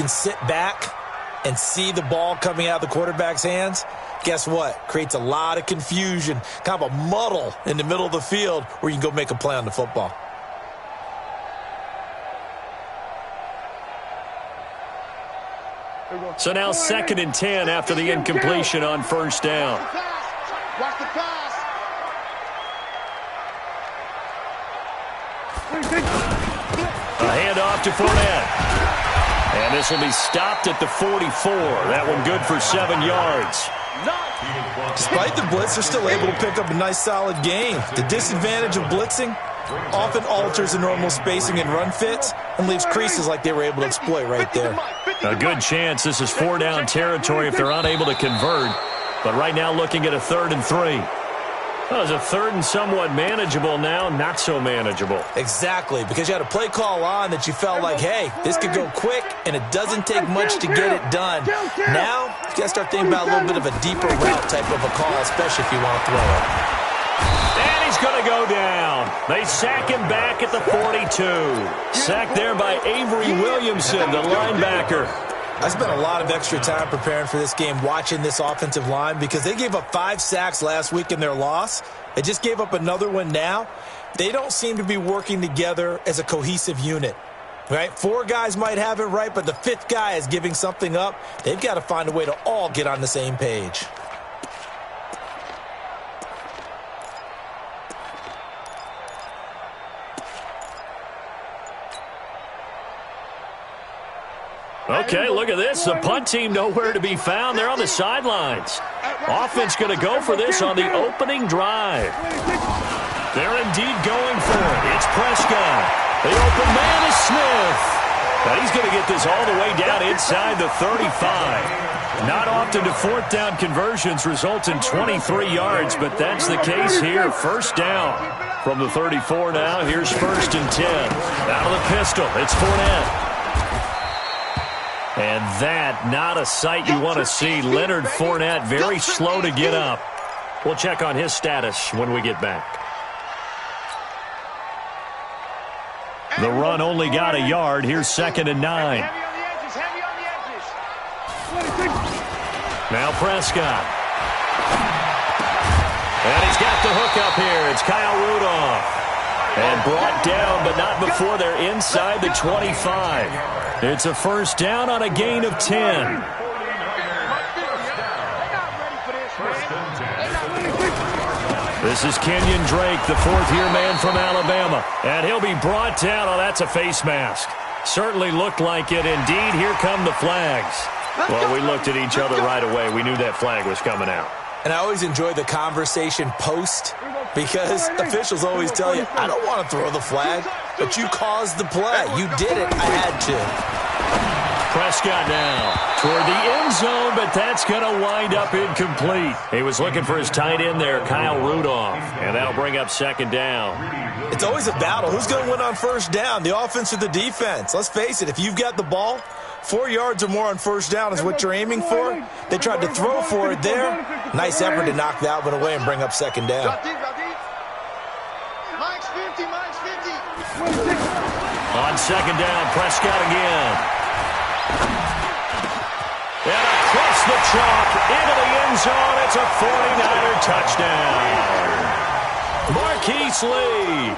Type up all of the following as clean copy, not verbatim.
can sit back and see the ball coming out of the quarterback's hands, guess what? Creates a lot of confusion, kind of a muddle in the middle of the field where you can go make a play on the football. So now 2nd and 10 after the incompletion on first down. Watch the pass. A handoff to Fournette. And this will be stopped at the 44. That one good for 7 yards. Despite the blitz, they're still able to pick up a nice, solid gain. The disadvantage of blitzing often alters the normal spacing and run fits and leaves creases like they were able to exploit right there. A good chance this is 4-down territory if they're unable to convert. But right now looking at a 3rd and 3. Well, it's a 3rd and somewhat manageable now, not so manageable. Exactly, because you had a play call on that you felt like, hey, this could go quick, and it doesn't take much to get it done. Now, you got to start thinking about a little bit of a deeper route type of a call, especially if you want to throw it. And he's going to go down. They sack him back at the 42. Sacked there by Avery Williamson, the linebacker. I spent a lot of extra time preparing for this game watching this offensive line because they gave up 5 sacks last week in their loss. They just gave up another one now. They don't seem to be working together as a cohesive unit. Right? 4 guys might have it right, but the 5th guy is giving something up. They've got to find a way to all get on the same page. Okay, look at this. The punt team nowhere to be found. They're on the sidelines. Offense going to go for this on the opening drive. They're indeed going for it. It's Prescott. The open man is Smith. Now he's going to get this all the way down inside the 35. Not often do 4th down conversions result in 23 yards, but that's the case here. First down from the 34 now. Here's 1st and 10. Out of the pistol, it's Fournette. And that, not a sight you want to see. Leonard Fournette very slow to get up. We'll check on his status when we get back. The run only got a yard. Here's 2nd and 9. Now Prescott. And he's got the hook up here. It's Kyle Rudolph. And brought down, but not before they're inside the 25. It's a first down on a gain of 10. This is Kenyon Drake, the 4th-year man from Alabama. And he'll be brought down. Oh, that's a face mask. Certainly looked like it. Indeed, here come the flags. Well, we looked at each other right away. We knew that flag was coming out. And I always enjoy the conversation post because officials always tell you, I don't want to throw the flag, but you caused the play. You did it. I had to. Prescott now toward the end zone, but that's going to wind up incomplete. He was looking for his tight end there, Kyle Rudolph, and that'll bring up 2nd down. It's always a battle. Who's going to win on first down, the offense or the defense? Let's face it, if you've got the ball, 4 yards or more on first down is what you're aiming for. They tried to throw for it there. Nice effort to knock that one away and bring up 2nd down. On 2nd down, Prescott again. And across the chalk, into the end zone, it's a 49er touchdown. Marquise Lee,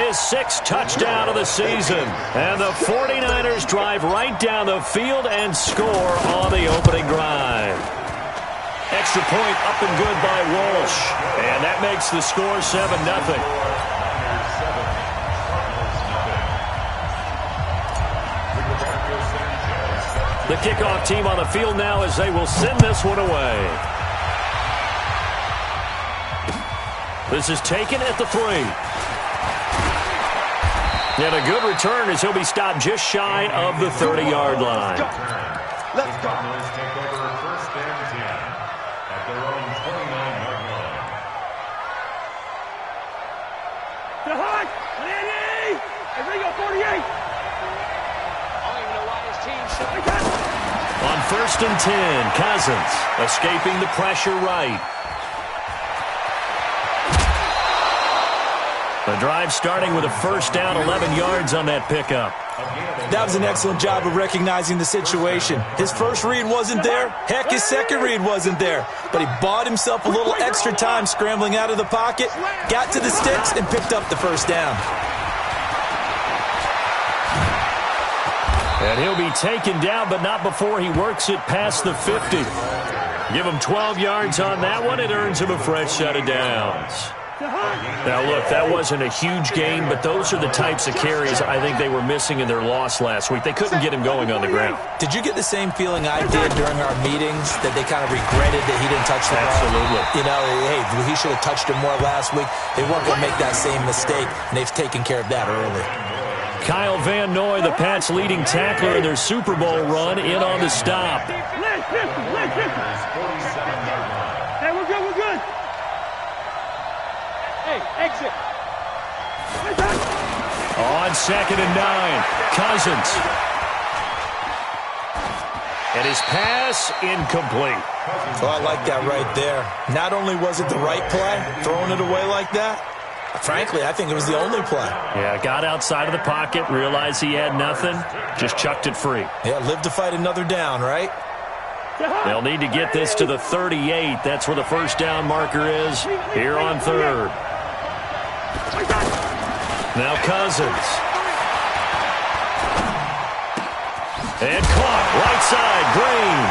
his 6th touchdown of the season. And the 49ers drive right down the field and score on the opening drive. Extra point up and good by Walsh. And that makes the score 7-0. The kickoff team on the field now as they will send this one away. This is taken at the 3. And a good return as he'll be stopped just shy of the 30-yard line. Let's go. Take over 1st and 10 at their own 29-yard line. The hut! Lenny! Enrico 48! On 1st and 10, Cousins escaping the pressure right. The drive starting with a first down, 11 yards on that pickup. That was an excellent job of recognizing the situation. His first read wasn't there. Heck, his second read wasn't there. But he bought himself a little extra time scrambling out of the pocket, got to the sticks, and picked up the first down. And he'll be taken down, but not before he works it past the 50. Give him 12 yards on that one. It earns him a fresh set of downs. Now, look, that wasn't a huge gain, but those are the types of carries I think they were missing in their loss last week. They couldn't get him going on the ground. Did you get the same feeling I did during our meetings, that they kind of regretted that he didn't touch the ball? Absolutely. You know, hey, he should have touched him more last week. They weren't going to make that same mistake, and they've taken care of that early. Kyle Van Noy, the Pats' leading tackler in their Super Bowl run, in on the stop. Hey, we're good, we're good. Hey, exit. On 2nd and 9, Cousins. And his pass incomplete. Oh, I like that right there. Not only was it the right play, throwing it away like that, frankly, I think it was the only play. Yeah, got outside of the pocket, realized he had nothing, just chucked it free. Yeah, live to fight another down, right? They'll need to get this to the 38. That's where the first down marker is here on 3rd. Now Cousins. And caught, right side, Green.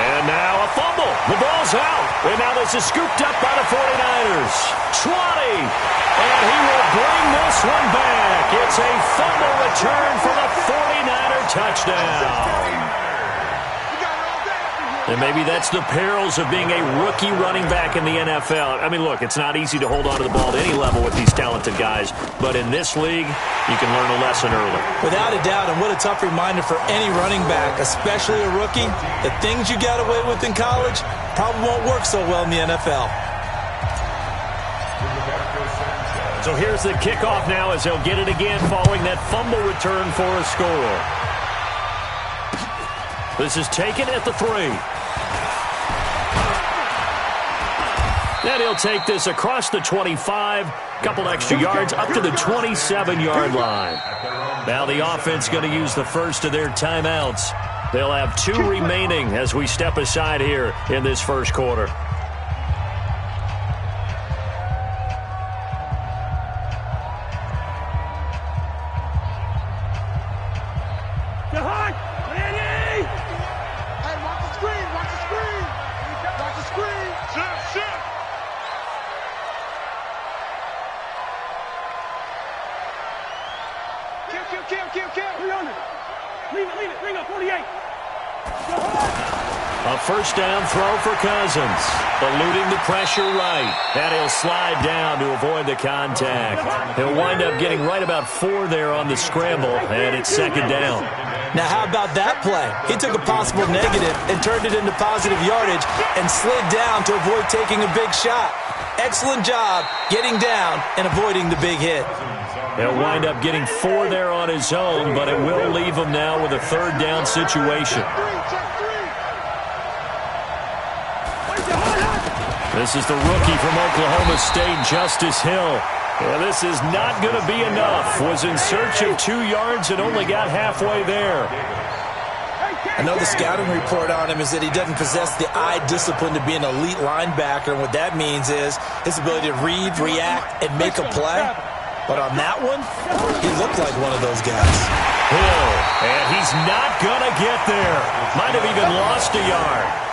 And now a fumble. The ball's out. And now this is scooped up by the 49ers. 20. And he will bring this one back. It's a fumble return for the 49er touchdown. And maybe that's the perils of being a rookie running back in the NFL. I mean, look, it's not easy to hold on to the ball at any level with these talented guys. But in this league, you can learn a lesson early. Without a doubt, and what a tough reminder for any running back, especially a rookie. The things you got away with in college probably won't work so well in the NFL. So here's the kickoff now as they'll get it again following that fumble return for a score. This is taken at the 3. Then he'll take this across the 25, couple extra yards up to the 27-yard line. Now the offense going to use the first of their timeouts. They'll have 2 remaining as we step aside here in this first quarter. A first down throw for Cousins. Eluding the pressure right. And he'll slide down to avoid the contact. He'll wind up getting right about 4 there on the scramble, and it's 2nd down. Now, how about that play? He took a possible negative and turned it into positive yardage and slid down to avoid taking a big shot. Excellent job getting down and avoiding the big hit. He'll wind up getting 4 there on his own, but it will leave him now with a 3rd down situation. This is the rookie from Oklahoma State, Justice Hill. Yeah, this is not going to be enough. Was in search of 2 yards and only got halfway there. I know the scouting report on him is that he doesn't possess the eye discipline to be an elite linebacker, and what that means is his ability to read, react, and make a play. But on that one, he looked like one of those guys. Hill, and he's not going to get there. Might have even lost a yard.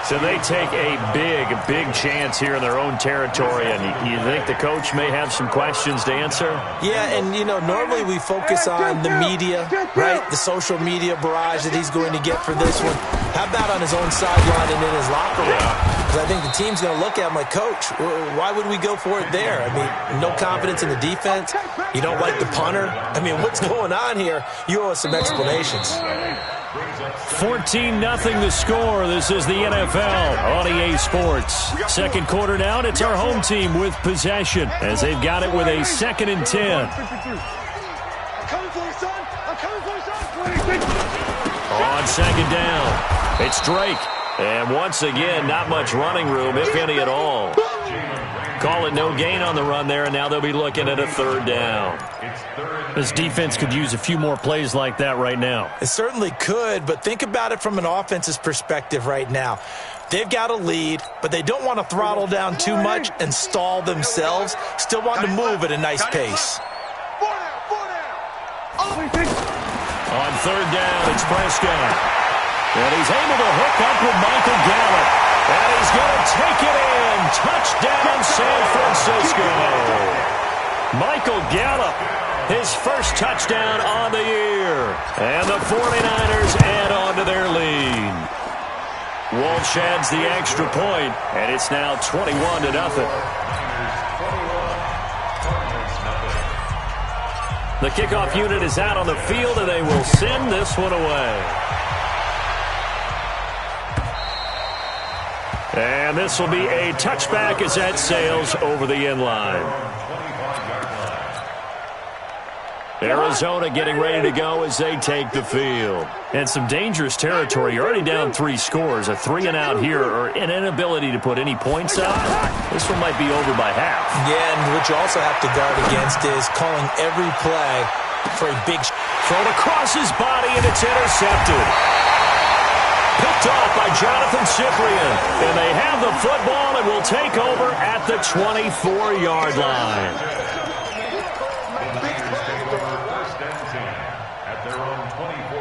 So they take a big chance here in their own territory, and you think the coach may have some questions to answer? Yeah, and, you know, normally we focus on the media, right, the social media barrage that he's going to get for this one. How about on his own sideline and in his locker room? Because I think the team's going to look at him like, Coach, why would we go for it there? I mean, no confidence in the defense. You don't like the punter. I mean, what's going on here? You owe us some explanations. 14-0 the score. This is the NFL on EA Sports. 2nd quarter down. It's our home team with possession as they've got it with a 2nd and 10. On 2nd down, it's Drake. And once again, not much running room, if any at all. Call it no gain on the run there, and now they'll be looking at a third down. This defense could use a few more plays like that right now. It certainly could, but think about it from an offense's perspective right now. They've got a lead, but they don't want to throttle down too much and stall themselves. Still want to move at a nice pace. On third down, it's Prescott. And he's able to hook up with Michael Gallup. And he's going to take it in. Touchdown, San Francisco. Michael Gallup, his first touchdown on the year. And the 49ers add on to their lead. Walsh adds the extra point, and it's now 21-0. The kickoff unit is out on the field, and they will send this one away. And this will be a touchback as that sails over the end line. Arizona getting ready to go as they take the field. And some dangerous territory. You're already down 3 scores. A 3-and-out here or an inability to put any points up. This one might be over by half. Yeah, and what you also have to guard against is calling every play for a big thrown across his body, and it's intercepted. Picked off by Jonathan Cyprien. And they have the football and will take over at the 24-yard line.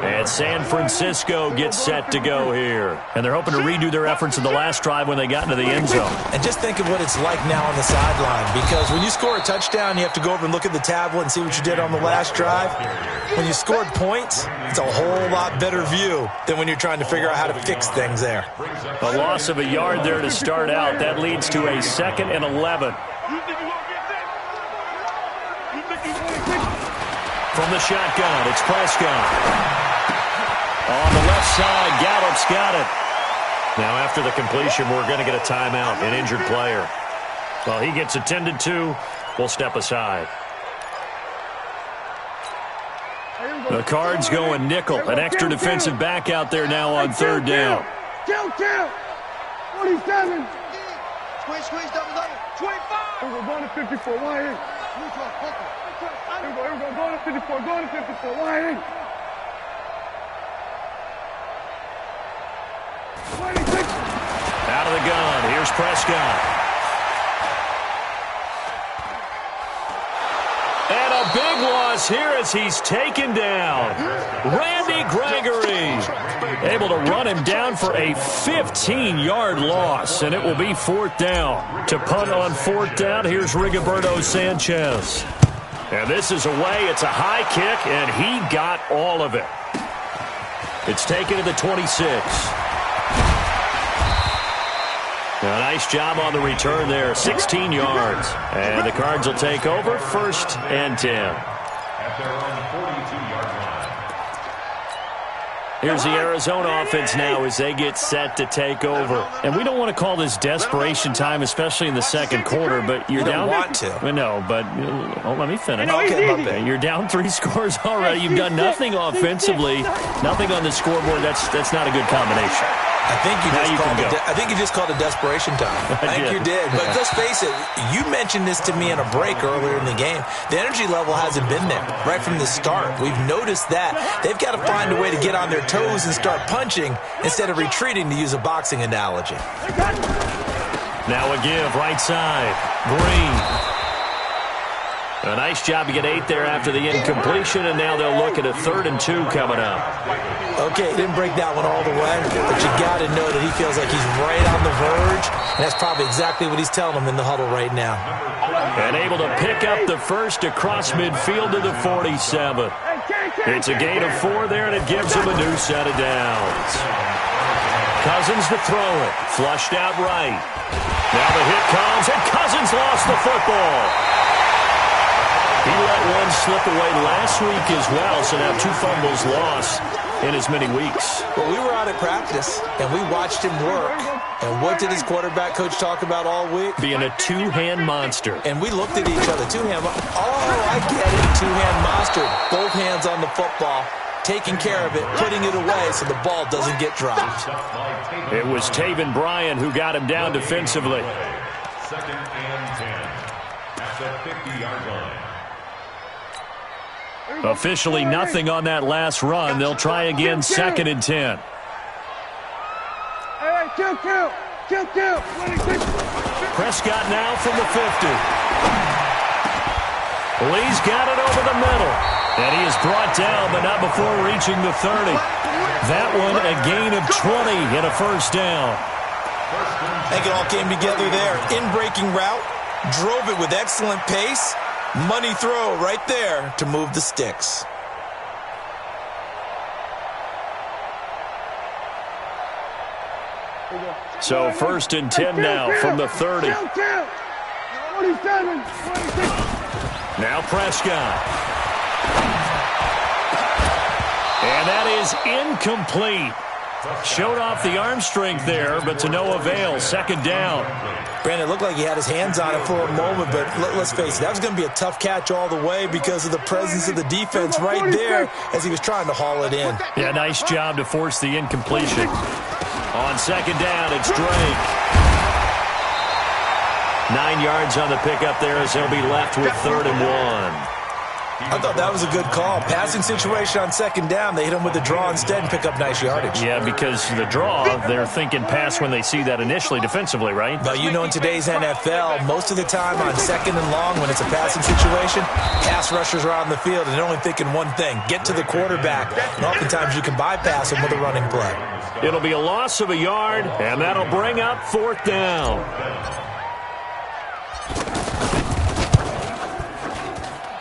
And San Francisco gets set to go here. And they're hoping to redo their efforts in the last drive when they got into the end zone. And just think of what it's like now on the sideline, because when you score a touchdown, you have to go over and look at the tablet and see what you did on the last drive. When you scored points, it's a whole lot better view than when you're trying to figure out how to fix things there. A loss of a yard there to start out. That leads to a 2nd and 11. From the shotgun, it's Prescott. On the left side, Gallup's got it. Now after the completion, we're going to get a timeout, an injured player. Well, he gets attended to. We'll step aside. The Cards going nickel. An extra defensive back out there now on third down. Kill. 47. Squeeze, double. 25. We're going to 54. Why in? Here we go. Going to 54. Why in? 26. Out of the gun. Here's Prescott. And a big loss here as he's taken down. Randy Gregory able to run him down for a 15-yard loss, and it will be 4th down. To punt on 4th down, here's Rigoberto Sanchez. And this is away. It's a high kick, and he got all of it. It's taken to the 26. A nice job on the return there, 16 yards. And the Cards will take over, 1st and 10. At their own 42-yard line. Here's the Arizona offense now as they get set to take over. And we don't want to call this desperation time, especially in the second quarter, but you're down. You don't want to. Well, no, but let me finish. Okay, my bad. You're down 3 scores already. You've done nothing offensively, nothing on the scoreboard. That's not a good combination. I think you just called it desperation time. I think you did. But let's face it, you mentioned this to me in a break earlier in the game. The energy level hasn't been there right from the start. We've noticed that. They've got to find a way to get on their toes and start punching instead of retreating, to use a boxing analogy. Now a give, right side. Green. A nice job to get 8 there after the incompletion, and now they'll look at a 3rd and 2 coming up. Okay, he didn't break that one all the way, but you got to know that he feels like he's right on the verge, and that's probably exactly what he's telling them in the huddle right now. And able to pick up the first across midfield to the 47. It's a gain of 4 there, and it gives him a new set of downs. Cousins to throw it. Flushed out right. Now the hit comes, and Cousins lost the football. He let one slip away last week as well, so now 2 fumbles lost in as many weeks. Well, we were out at practice, and we watched him work. And what did his quarterback coach talk about all week? Being a 2-hand monster. And we looked at each other. 2-hand. Oh, I get it. 2-hand monster. Both hands on the football, taking care of it, putting it away so the ball doesn't get dropped. It was Taven Bryan who got him down defensively. 2nd and 10 at the 50-yard line. Officially nothing on that last run. They'll try again 2nd and 10. Hey, kill. Prescott now from the 50. Lee's got it over the middle. And he is brought down, but not before reaching the 30. That one a gain of 20 and a first down. I think it all came together there. In-breaking route, drove it with excellent pace. Money throw right there to move the sticks. So 1st and 10 now from the 30. 27, 26. Now Prescott. And that is incomplete. Showed off the arm strength there, but to no avail. 2nd down. Brandon, it looked like he had his hands on it for a moment, but let's face it, that was going to be a tough catch all the way because of the presence of the defense right there as he was trying to haul it in. Yeah, nice job to force the incompletion. On 2nd down, it's Drake. 9 yards on the pickup there as they'll be left with 3rd and 1. I thought that was a good call. Passing situation on 2nd down, they hit him with the draw instead and pick up nice yardage. Yeah, because the draw, they're thinking pass when they see that initially defensively, right? But you know in today's NFL, most of the time on 2nd and long when it's a passing situation, pass rushers are on the field and they're only thinking one thing, get to the quarterback. And oftentimes you can bypass him with a running play. It'll be a loss of a yard, and that'll bring up 4th down.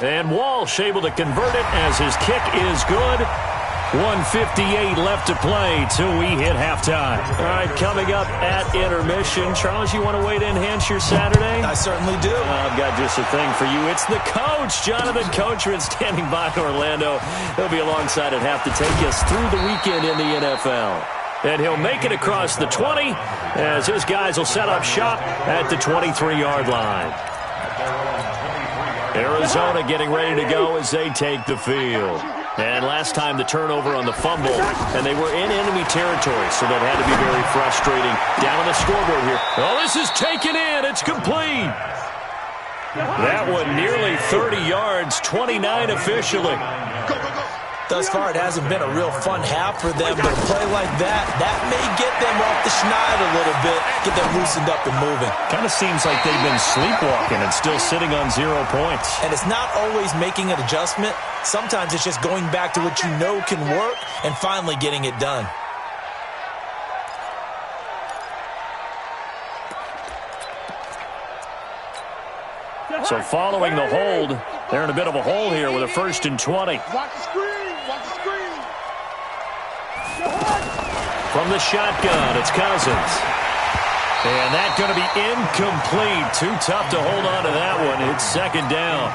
And Walsh able to convert it as his kick is good. 1:58 left to play till we hit halftime. All right, coming up at intermission. Charles, you want to wait to enhance your Saturday? I certainly do. I've got just a thing for you. It's the coach, Jonathan Coachman, standing by in Orlando. He'll be alongside at half to take us through the weekend in the NFL. And he'll make it across the 20 as his guys will set up shop at the 23-yard line. Arizona getting ready to go as they take the field. And last time the turnover on the fumble, and they were in enemy territory, so that had to be very frustrating. Down on the scoreboard here. Oh, this is taken in. It's complete. That one nearly 30 yards, 29 officially. Thus far, it hasn't been a real fun half for them, but a play like that may get them off the schneid a little bit, get them loosened up and moving. Kind of seems like they've been sleepwalking and still sitting on 0 points. And it's not always making an adjustment. Sometimes it's just going back to what you know can work and finally getting it done. So following the hold, they're in a bit of a hole here with a 1st and 20. Watch the screen. Watch the screen. From the shotgun, it's Cousins. And that's going to be incomplete. Too tough to hold on to that one. It's 2nd down.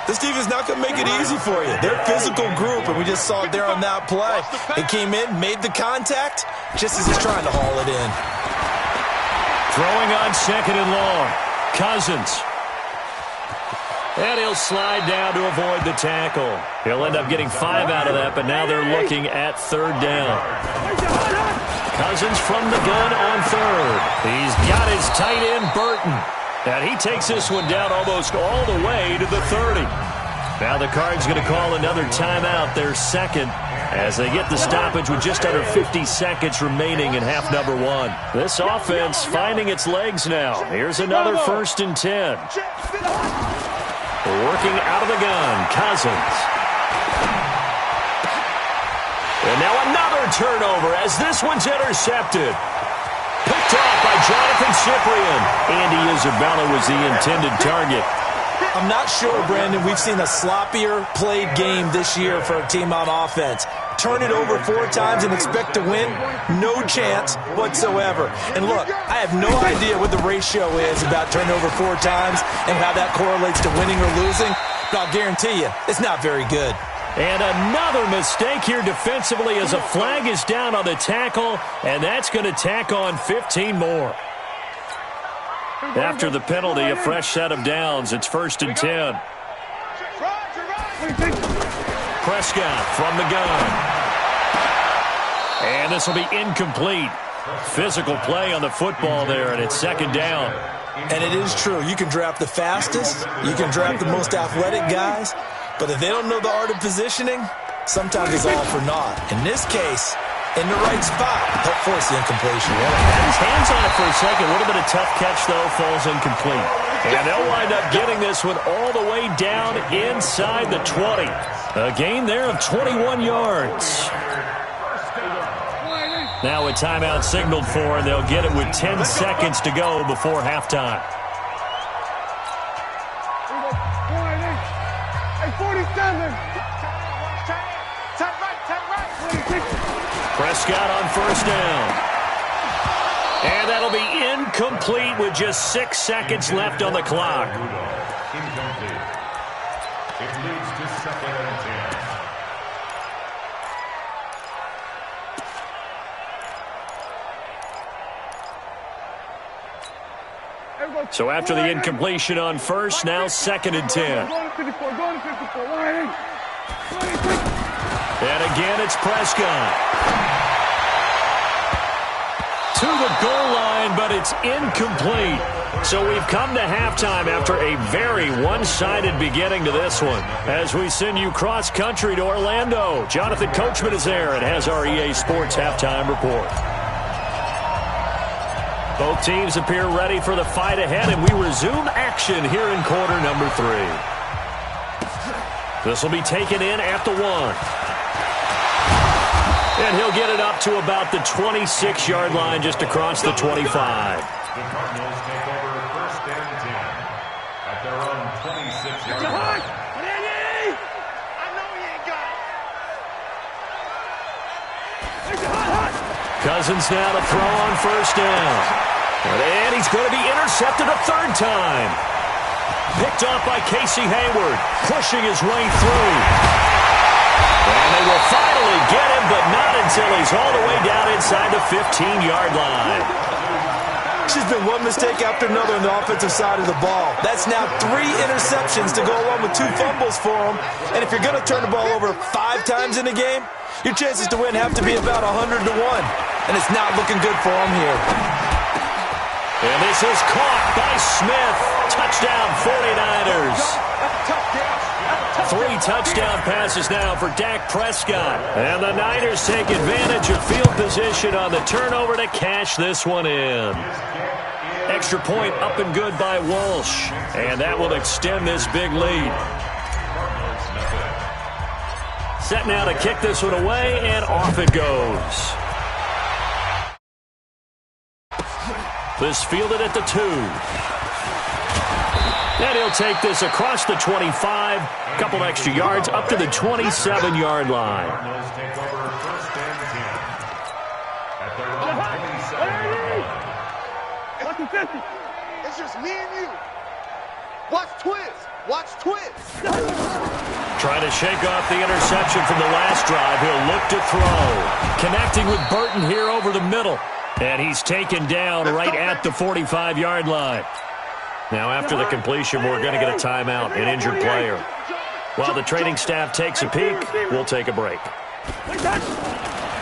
This defense is not going to make it easy for you. They're a physical group, and we just saw it there on that play. It came in, made the contact, just as he's trying to haul it in. Throwing on 2nd and long. Cousins. And he'll slide down to avoid the tackle. He'll end up getting 5 out of that, but now they're looking at 3rd down. Cousins from the gun on 3rd. He's got his tight end, Burton. And he takes this one down almost all the way to the 30. Now the Cards going to call another timeout, their 2nd, as they get the stoppage with just under 50 seconds remaining in half number 1. This offense finding its legs now. Here's another 1st and 10. Working out of the gun, Cousins. And now another turnover as this one's intercepted. Picked off by Jonathan Cyprien. Andy Isabella was the intended target. I'm not sure, Brandon, we've seen a sloppier played game this year for a team on offense. Turn it over 4 times and expect to win? No chance whatsoever. And look, I have no idea what the ratio is about turnover 4 times and how that correlates to winning or losing, but I'll guarantee you, it's not very good. And another mistake here defensively as a flag is down on the tackle, and that's going to tack on 15 more. After the penalty, a fresh set of downs. It's 1st and 10. Prescott from the gun. And this will be incomplete. Physical play on the football there, and it's second down. And it is true. You can draft the fastest, you can draft the most athletic guys, but if they don't know the art of positioning, sometimes it's all for naught. In this case, in the right spot, help force the incompletion. Yeah, had his hands on it for a second. A little bit of tough catch, though, falls incomplete. And they'll wind up getting this one all the way down inside the 20. A gain there of 21 yards. Now a timeout signaled for, and they'll get it with 10 seconds to go before halftime. Hey, 47. Prescott on first down. And that'll be incomplete with just 6 seconds left on the clock. Incomplete. It leads to 2nd and 10. So after the incompletion on first, now 2nd and 10. And again, it's Prescott. To the goal line, but it's incomplete. So we've come to halftime after a very one-sided beginning to this one. As we send you cross-country to Orlando, Jonathan Coachman is there and has our EA Sports halftime report. Both teams appear ready for the fight ahead, and we resume action here in quarter number 3. This will be taken in at the 1. And he'll get it up to about the 26-yard line just across the 25. The Cardinals take over 1st and 10 at their own 26-yard line. Cousins now to throw on first down. And he's going to be intercepted a 3rd time. Picked off by Casey Hayward, pushing his way through. And they will finally get him, but not until he's all the way down inside the 15-yard line. There's been one mistake after another on the offensive side of the ball. That's now 3 interceptions to go along with 2 fumbles for him. And if you're going to turn the ball over 5 times in a game, your chances to win have to be about 100 to 1. And it's not looking good for him here. And this is caught by Smith. Touchdown 49ers. 3 touchdown passes now for Dak Prescott. And the Niners take advantage of field position on the turnover to cash this one in. Extra point up and good by Walsh. And that will extend this big lead. Set now to kick this one away, and off it goes. This fielded at the 2. And he'll take this across the 25. Couple extra yards up to the 27-yard line. Cardinals take over 1st and 10 at their own 27-yard line. Watch the 50. It's just me and you. Watch Twist. Watch Twist. Trying to shake off the interception from the last drive. He'll look to throw. Connecting with Burton here over the middle. And he's taken down right at the 45-yard line. Now, after the completion, we're going to get a timeout, an injured player. While the training staff takes a peek, we'll take a break.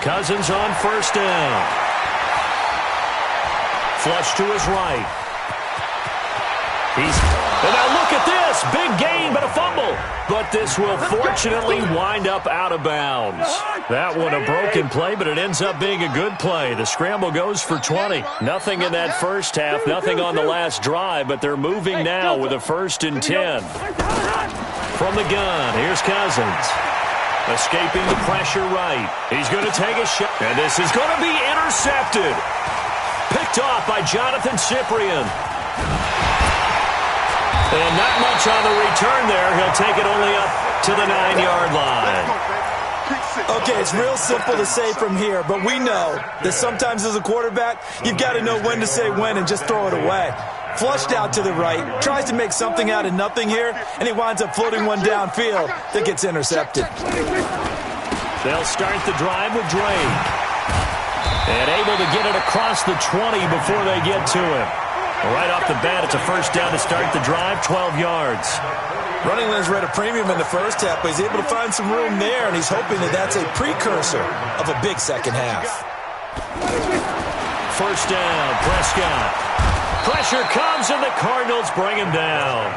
Cousins on first down. Flush to his right. And now look at this. Big gain, but a fumble. But this will fortunately wind up out of bounds. That one a broken play, but it ends up being a good play. The scramble goes for 20. Nothing in that first half, nothing on the last drive, but they're moving now with a 1st and 10. From the gun, here's Cousins. Escaping the pressure right. He's going to take a shot. And this is going to be intercepted. Picked off by Jonathan Cyprien. And not much on the return there. He'll take it only up to the 9-yard line. Okay, it's real simple to say from here, but we know that sometimes as a quarterback, you've got to know when to say when and just throw it away. Flushed out to the right, tries to make something out of nothing here, and he winds up floating one downfield that gets intercepted. They'll start the drive with Drake. And able to get it across the 20 before they get to him. Right off the bat, it's a first down to start the drive, 12 yards. Running lanes were at a premium in the first half, but he's able to find some room there, and he's hoping that that's a precursor of a big second half. first down. Prescott. Pressure comes, and the Cardinals bring him down.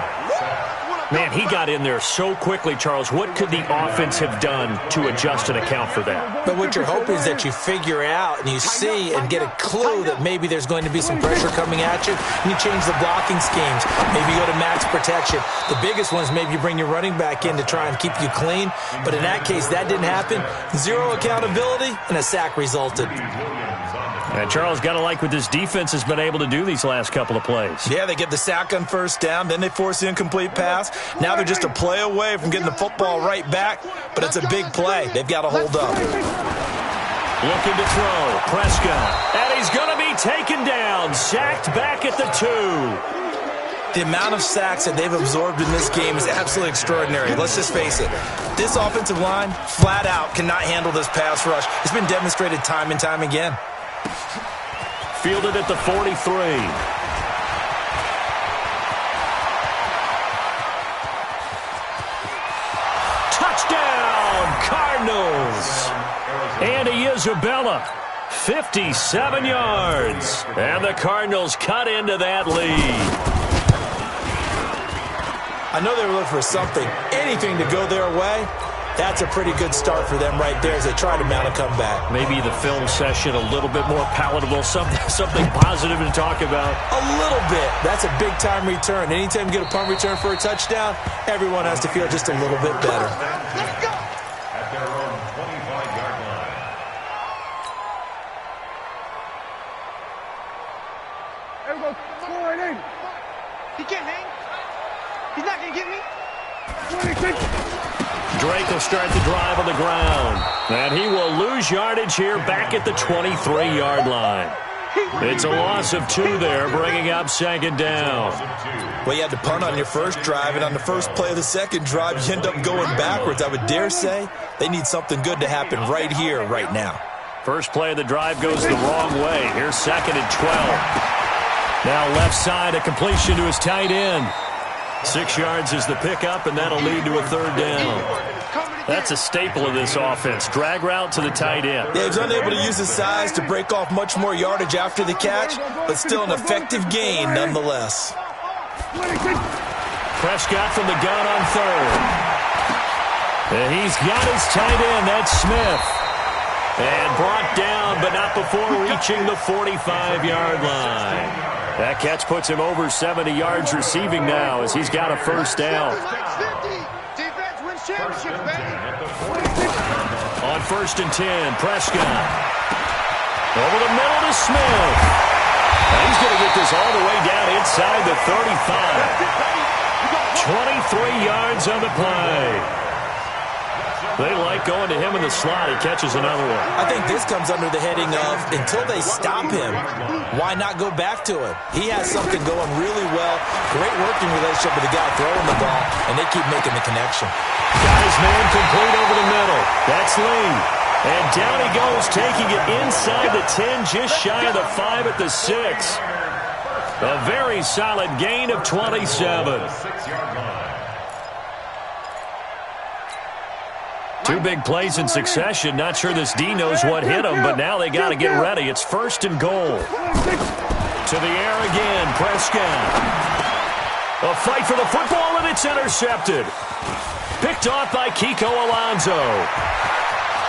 Man, he got in there so quickly, Charles. What could the offense have done to adjust and account for that? But what you're hoping is that you figure out and you see and get a clue that maybe there's going to be some pressure coming at you, and you change the blocking schemes. Maybe you go to max protection. The biggest one is maybe you bring your running back in to try and keep you clean. But in that case, that didn't happen. Zero accountability, and a sack resulted. And Charles, got to like what this defense has been able to do these last couple of plays. Yeah, they get the sack on first down, then they force the incomplete pass. Now they're just a play away from getting the football right back, but it's a big play. They've got to hold up. Looking to throw. Prescott. And he's going to be taken down. Sacked back at the 2. The amount of sacks that they've absorbed in this game is absolutely extraordinary. Let's just face it. This offensive line, flat out, cannot handle this pass rush. It's been demonstrated time and time again. Fielded at the 43. Touchdown, Cardinals. Andy Isabella, 57 yards. And the Cardinals cut into that lead. I know they were looking for something, anything to go their way. That's a pretty good start for them right there as they try to mount a comeback. Maybe the film session a little bit more palatable, something positive to talk about. A little bit. That's a big-time return. Anytime you get a punt return for a touchdown, everyone has to feel just a little bit better. Let's go. At their own 25-yard line. There we go. Score right in. He can't hang. He's not going to get me. 26. Drake will start the drive on the ground. And he will lose yardage here back at the 23-yard line. It's a loss of 2 there, bringing up second down. Well, you had to punt on your first drive, and on the first play of the second drive, you end up going backwards. I would dare say they need something good to happen right here, right now. First play of the drive goes the wrong way. Here's second and 12. Now left side, a completion to his tight end. 6 yards is the pickup, and that'll lead to a third down. That's a staple of this offense. Drag route to the tight end. Yeah, he's unable to use his size to break off much more yardage after the catch, but still an effective gain nonetheless. Prescott from the gun on third. And he's got his tight end. That's Smith. And brought down, but not before reaching the 45-yard line. That catch puts him over 70 yards receiving now as he's got a first down. Defense wins championships, baby. On first and 10, Prescott. Over the middle to Smith. And he's going to get this all the way down inside the 35. 23 yards on the play. They like going to him in the slot. He catches another one. I think this comes under the heading of, until they stop him, why not go back to him? He has something going really well. Great working relationship with the guy throwing the ball, and they keep making the connection. Got his man complete over the middle. That's Lee. And down he goes, taking it inside the 10, just shy of the 5 at the 6. A very solid gain of 27. 6-yard line. 2 big plays in succession. Not sure this D knows what hit him, but now they got to get ready. It's first and goal. To the air again, Prescott. A fight for the football, and it's intercepted. Picked off by Kiko Alonso.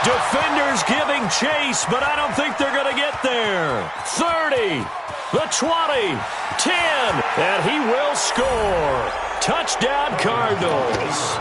Defenders giving chase, but I don't think they're going to get there. 30, the 20, 10, and he will score. Touchdown, Cardinals.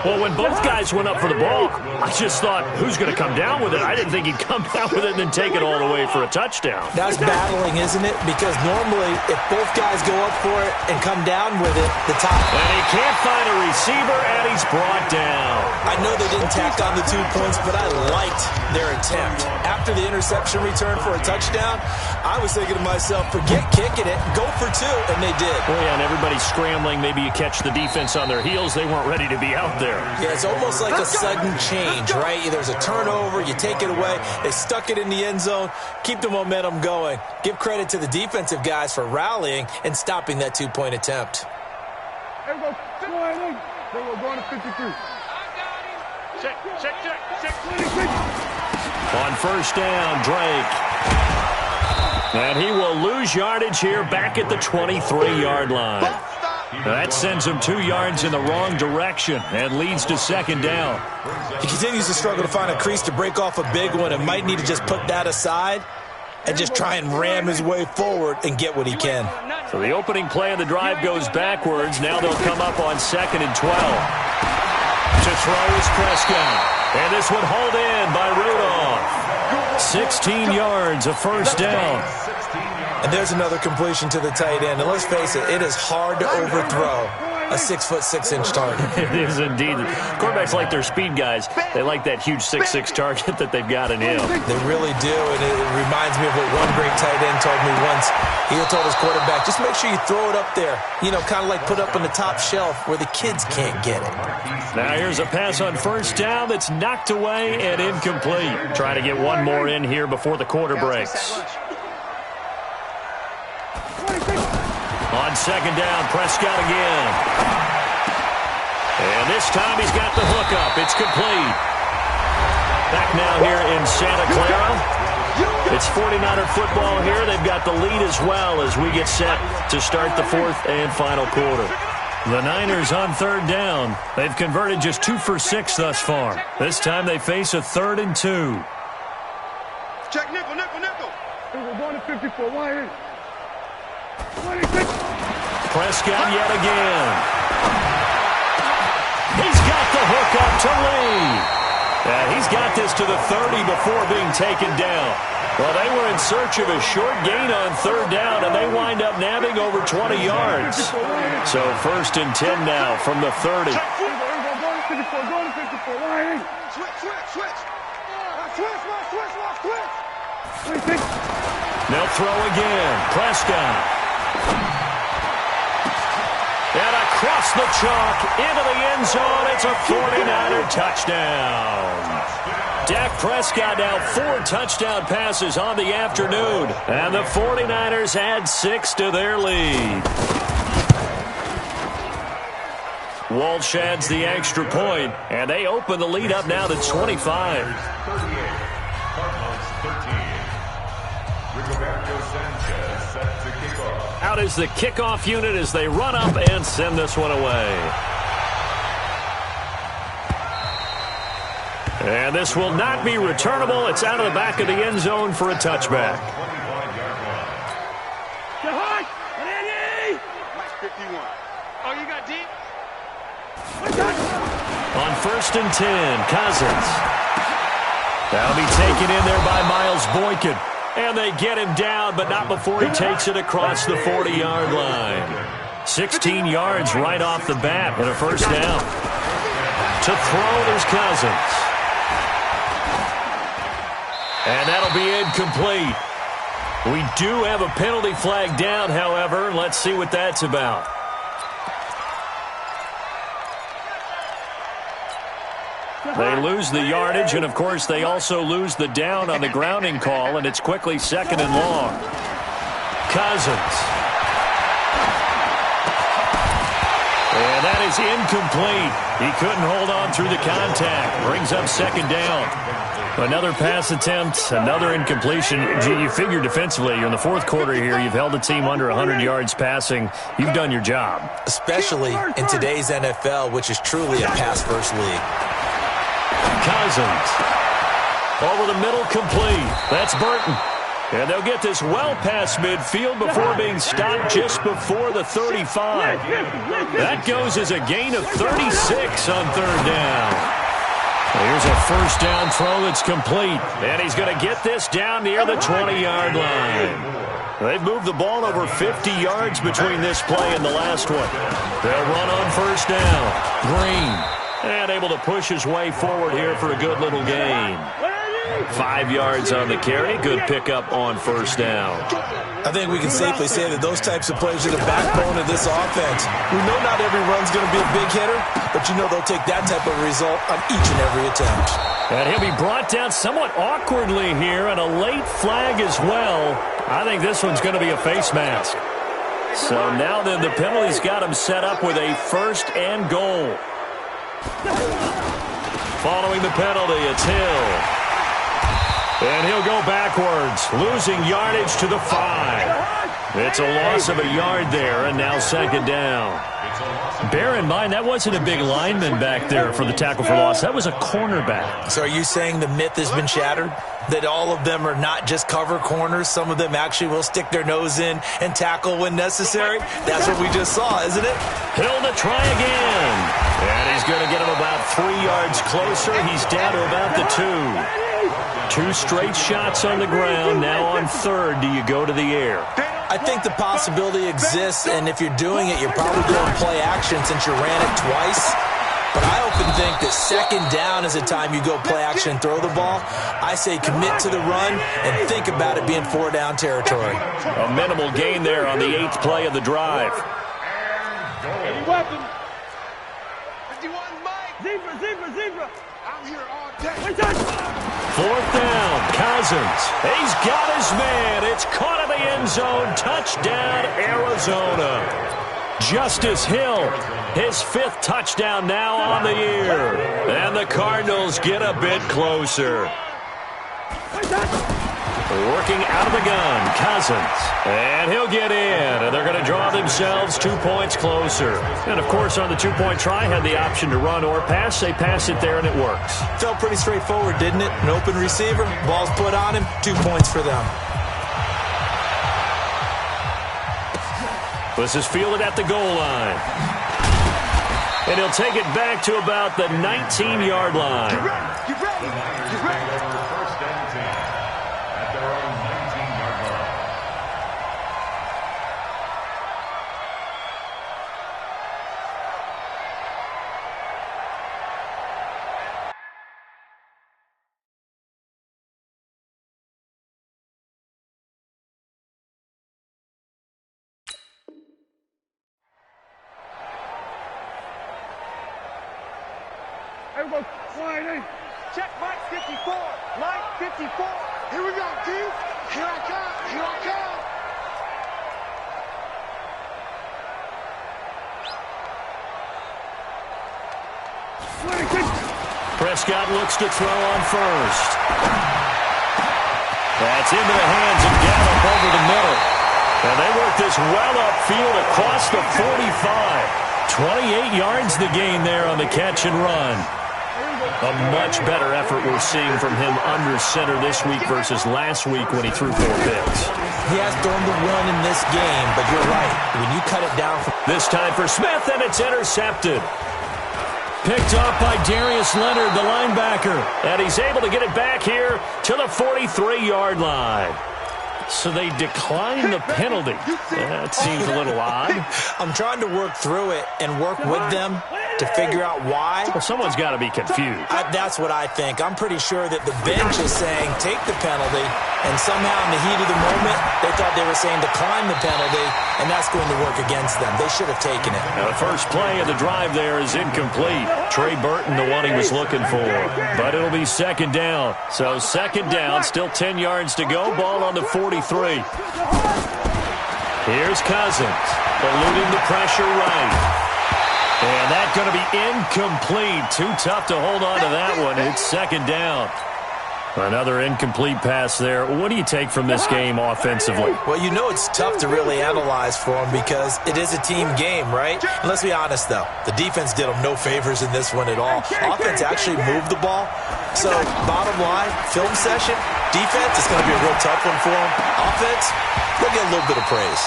Well, when both guys went up for the ball, I just thought, who's going to come down with it? I didn't think he'd come down with it and then take it all the way for a touchdown. That's battling, isn't it? Because normally, if both guys go up for it and come down with it, the top. And he can't find a receiver, and he's brought down. I know they didn't tack on the 2 points, but I liked their attempt. After the interception return for a touchdown, I was thinking to myself, forget kicking it, go for 2, and they did. Oh, yeah, and everybody's scrambling. Maybe you catch the defense on their heels. They weren't ready to be out there. Yeah, it's almost like a sudden change, right? There's a turnover, you take it away, they stuck it in the end zone, keep the momentum going. Give credit to the defensive guys for rallying and stopping that 2-point attempt. There we go. Score right in. There we go. Going to 53. Check. 26. On first down, Drake. And he will lose yardage here back at the 23-yard line. That sends him 2 yards in the wrong direction and leads to second down. He continues to struggle to find a crease to break off a big one and might need to just put that aside and just try and ram his way forward and get what he can. So the opening play of the drive goes backwards. Now they'll come up on 2nd and 12. To throw is Prescott. And this one hauled in by Rudolph. 16 yards, a first down. And there's another completion to the tight end. And let's face it, it is hard to overthrow a 6'6" target. It is indeed. Quarterbacks like their speed guys. They like that huge 6'6" target that they've got in him. They really do, and it reminds me of what one great tight end told me once. He had told his quarterback, just make sure you throw it up there, you know, kind of like put up on the top shelf where the kids can't get it. Now here's a pass on first down that's knocked away and incomplete. Trying to get one more in here before the quarter breaks. On second down, Prescott again. And this time he's got the hook up. It's complete. Back now here in Santa Clara. It's 49er football here. They've got the lead as well as we get set to start the 4th and final quarter. The Niners on third down. They've converted just 2 for 6 thus far. This time they face a 3rd and 2. Check nickel, nickel, nickel. We're going to 54. Why here? Prescott yet again. He's got the hook up to Lee. And he's got this to the 30 before being taken down. Well, they were in search of a short gain on third down, and they wind up nabbing over 20 yards. So 1st and 10 now from the 30. Go to 54. Go to 54. Why here? Switch. They'll throw again. Prescott. And across the chalk into the end zone. It's a 49er touchdown. Dak Prescott now 4 touchdown passes on the afternoon. And the 49ers add 6 to their lead. Walsh adds the extra point, and they open the lead up now to 25. Out is the kickoff unit as they run up and send this one away. And this will not be returnable. It's out of the back of the end zone for a touchback. Oh, you got deep? On 1st and 10, Cousins. That'll be taken in there by Miles Boykin. And they get him down, but not before he takes it across the 40-yard line. 16 yards right off the bat and a first down. To throw, there's Cousins. And that'll be incomplete. We do have a penalty flag down, however. Let's see what that's about. They lose the yardage, and, of course, they also lose the down on the grounding call, and it's quickly 2nd and long. Cousins. And that is incomplete. He couldn't hold on through the contact. Brings up 2nd down. Another pass attempt, another incompletion. You figure defensively, you're in the 4th quarter here. You've held the team under 100 yards passing. You've done your job. Especially in today's NFL, which is truly a pass-first league. Cousins. Over the middle, complete. That's Burton. And they'll get this well past midfield before being stopped just before the 35. That goes as a gain of 36 on third down. Here's a first down throw that's complete. And he's going to get this down near the 20-yard line. They've moved the ball over 50 yards between this play and the last one. They'll run on first down. Green. And able to push his way forward here for a good little gain. 5 yards on the carry. Good pickup on first down. I think we can safely say that those types of plays are the backbone of this offense. We know not every run's going to be a big hitter, but you know they'll take that type of result on each and every attempt. And he'll be brought down somewhat awkwardly here, and a late flag as well. I think this one's going to be a face mask. So now then the penalty's got him set up with a 1st and goal. Following the penalty, it's Hill. And he'll go backwards, losing yardage to the 5. It's a loss of a yard there, and now second down. Bear in mind, that wasn't a big lineman back there for the tackle for loss. That was a cornerback. So are you saying the myth has been shattered? That all of them are not just cover corners? Some of them actually will stick their nose in and tackle when necessary? That's what we just saw, isn't it? Hill to try again. And he's going to get him about 3 yards closer. He's down to about the 2. 2 straight shots on the ground. Now on third, do you go to the air? I think the possibility exists, and if you're doing it, you're probably going play action since you ran it twice. But I often think that second down is the time you go play action and throw the ball. I say commit to the run and think about it being 4 down territory. A minimal gain there on the 8th play of the drive. Any weapon? 51 Mike. Zebra. I'm here all day. 4th down, Cousins. He's got his man. It's caught in the end zone. Touchdown, Arizona. Justice Hill, his 5th touchdown now on the year. And the Cardinals get a bit closer. Working out of the gun, Cousins. And he'll get in. And they're going to draw themselves 2 points closer. And, of course, on the 2-point try, had the option to run or pass. They pass it there, and it works. Felt pretty straightforward, didn't it? An open receiver, ball's put on him, 2 points for them. This is fielded at the goal line. And he'll take it back to about the 19-yard line. Get ready. First and 10 at their own 19-yard line. Everybody, line in. Check Mike 54. Mike 54. Here we go, D. Here I come. Prescott looks to throw on first. That's into the hands of Gallup over the middle. And they work this well upfield across the 45. 28 yards the gain there on the catch and run. A much better effort we're seeing from him under center this week versus last week when he threw 4 picks. He has thrown the one in this game, but you're right. When you cut it down from This time for Smith, and it's intercepted. Picked up by Darius Leonard, the linebacker. And he's able to get it back here to the 43-yard line. So they decline the penalty. That seems a little odd. I'm trying to work through it and work with them to figure out why. Well, someone's got to be confused. That's what I think. I'm pretty sure that the bench is saying take the penalty, and somehow in the heat of the moment, they thought they were saying decline the penalty, and that's going to work against them. They should have taken it. Now, the first play of the drive there is incomplete. Trey Burton, the one he was looking for. But it'll be second down. So second down, still 10 yards to go. Ball on the 43. Here's Cousins, eluding the pressure right. And that's going to be incomplete. Too tough to hold on to that one. It's second down. Another incomplete pass there. What do you take from this game offensively? Well, you know it's tough to really analyze for them because it is a team game, right? And let's be honest, though. The defense did them no favors in this one at all. Offense actually moved the ball. So, bottom line, film session, defense, it's going to be a real tough one for them. Offense, they'll get a little bit of praise.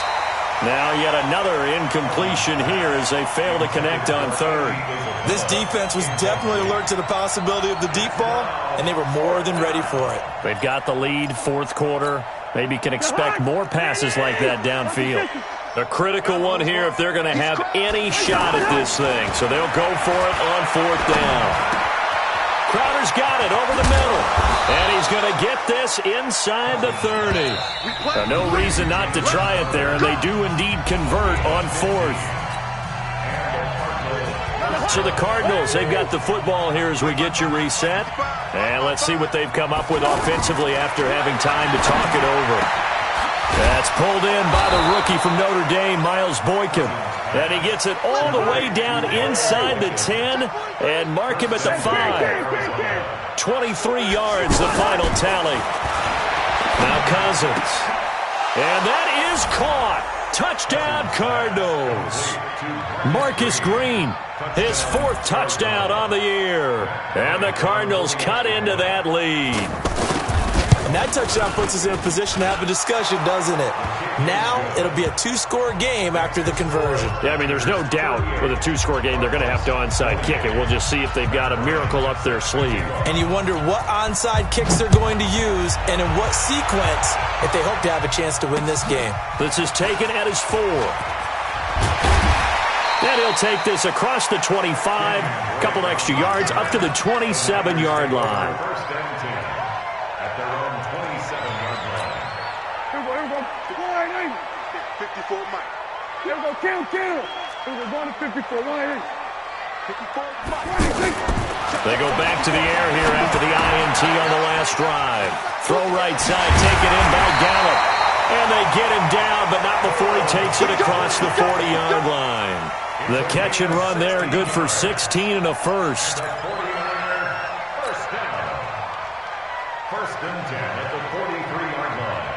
Now yet another incompletion here as they fail to connect on third. This defense was definitely alert to the possibility of the deep ball, and they were more than ready for it. They've got the lead, fourth quarter. Maybe can expect more passes like that downfield. A critical one here if they're going to have any shot at this thing. So they'll go for it on fourth down. Crowder's got it over the middle. And he's going to get this inside the 30. No reason not to try it there, and they do indeed convert on fourth. So the Cardinals, they've got the football here as we get you reset. And let's see what they've come up with offensively after having time to talk it over. That's pulled in by the rookie from Notre Dame, Miles Boykin. And he gets it all the way down inside the 10 and mark him at the 5. 23 yards, the final tally. Now Cousins. And that is caught. Touchdown, Cardinals. Marcus Green, his 4th touchdown on the year. And the Cardinals cut into that lead. And that touchdown puts us in a position to have a discussion, doesn't it? Now it'll be a 2-score game after the conversion. Yeah, I mean, there's no doubt with a 2-score game they're going to have to onside kick it. We'll just see if they've got a miracle up their sleeve. And you wonder what onside kicks they're going to use and in what sequence if they hope to have a chance to win this game. This is taken at his 4. And he'll take this across the 25, a couple extra yards, up to the 27-yard line. First and 10 at their own 27-yard line. Here we go. Line 54 Mike. Here we go. Kill. Here we go. Going to 54. Line 54 Mike. 26. They go back to the air here after the INT on the last drive. Throw right side, taken in by Gallup. And they get him down, but not before he takes it across the 40-yard line. The catch and run there, good for 16 and a first. 49er, first down. First and 10 at the 43-yard line.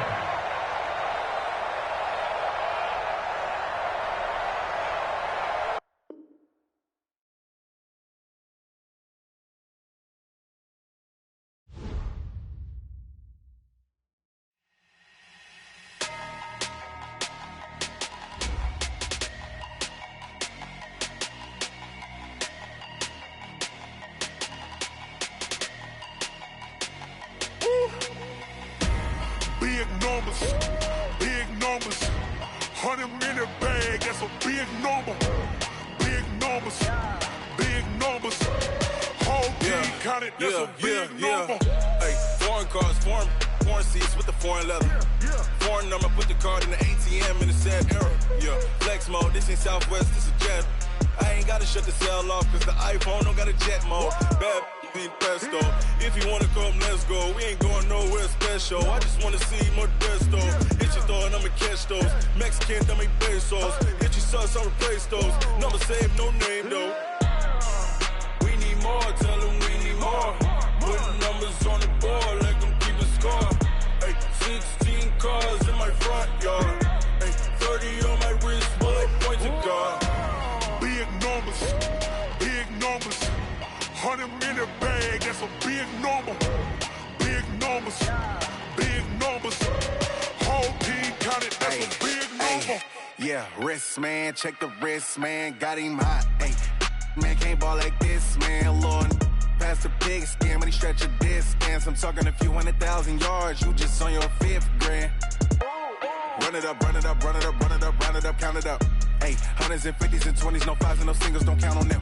Big numbers, 100-minute bag, that's a big number. Big numbers, whole team counted, that's a big number. Hey, foreign cars, foreign seats with the foreign leather. Foreign number, put the card in the ATM in the sad era. Yeah, flex mode, this ain't Southwest, this is Jet. I ain't gotta shut the cell off, cause the iPhone don't got a jet mode. Bad need pesto. If you wanna come, let's go. We ain't going nowhere special. I just wanna see Modesto. Hit your thought, I'ma catch those. Mexican, I make pesos. Hit your sus, I'll replace those. Number save, no name though. We need more, tell them we need more. Putting numbers on the board, let them keep a score. Hey, 16 cars in my front yard. Hey, 30 on my wrist, while I point to God. Big numbers, 100-minute bag, that's a big number. Big numbers, whole team counted, that's a big number. Yeah, wrist man, check the wrist man, got him hot. Hey, man can't ball like this, man. Lord, past the pig skin, when he stretch a distance. I'm talking a few 100,000 yards, you just on your 5th grand. Run it up, count it up. Hey, hundreds and 50s and 20s, no 5s and no singles, don't count on them.